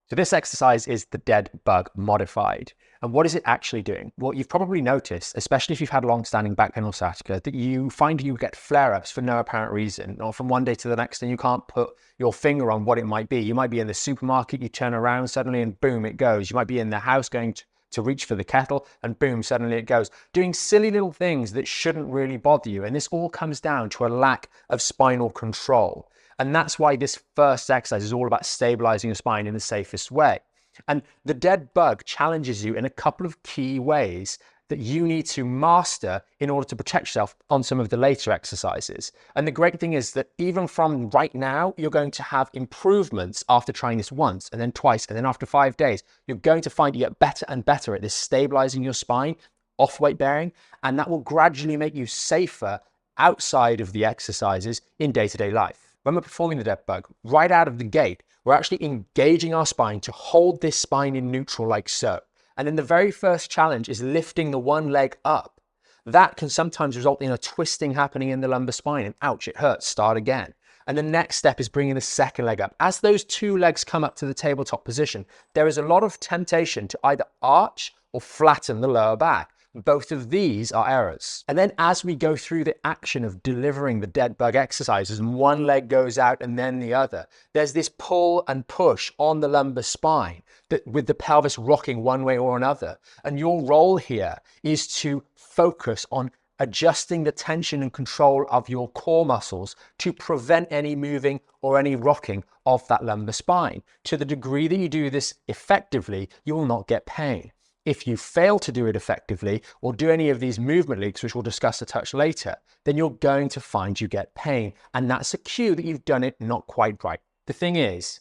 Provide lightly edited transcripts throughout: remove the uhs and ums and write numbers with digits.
So this exercise is the dead bug modified. And what is it actually doing? Well, you've probably noticed, especially if you've had long-standing back pain or sciatica, that you find you get flare-ups for no apparent reason, or from one day to the next, and you can't put your finger on what it might be. You might be in the supermarket, you turn around suddenly and boom, it goes. You might be in the house going to reach for the kettle and boom, suddenly it goes. Doing silly little things that shouldn't really bother you. And this all comes down to a lack of spinal control. And that's why this first exercise is all about stabilizing your spine in the safest way. And the dead bug challenges you in a couple of key ways that you need to master in order to protect yourself on some of the later exercises. And the great thing is that even from right now, you're going to have improvements after trying this once and then twice, and then after 5 days, you're going to find you get better and better at this stabilizing your spine, off weight bearing, and that will gradually make you safer outside of the exercises in day-to-day life. When we're performing the dead bug, right out of the gate, we're actually engaging our spine to hold this spine in neutral like so. And then the very first challenge is lifting the one leg up. That can sometimes result in a twisting happening in the lumbar spine and ouch, it hurts, start again. And the next step is bringing the second leg up. As those two legs come up to the tabletop position, there is a lot of temptation to either arch or flatten the lower back. Both of these are errors. And then as we go through the action of delivering the dead bug exercises and one leg goes out and then the other, there's this pull and push on the lumbar spine that with the pelvis rocking one way or another. And your role here is to focus on adjusting the tension and control of your core muscles to prevent any moving or any rocking of that lumbar spine. To the degree that you do this effectively, you will not get pain. If you fail to do it effectively or do any of these movement leaks, which we'll discuss a touch later, then you're going to find you get pain. And that's a cue that you've done it not quite right. The thing is,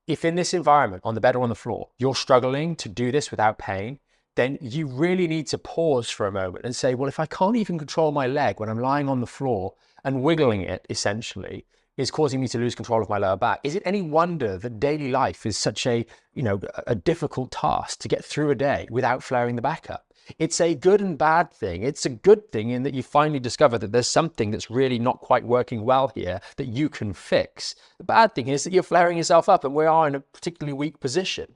if in this environment, on the bed or on the floor, you're struggling to do this without pain, then you really need to pause for a moment and say, well, if I can't even control my leg when I'm lying on the floor and wiggling it, essentially, is causing me to lose control of my lower back. Is it any wonder that daily life is such a difficult task to get through a day without flaring the back up? It's a good and bad thing. It's a good thing in that you finally discover that there's something that's really not quite working well here that you can fix. The bad thing is that you're flaring yourself up and we are in a particularly weak position.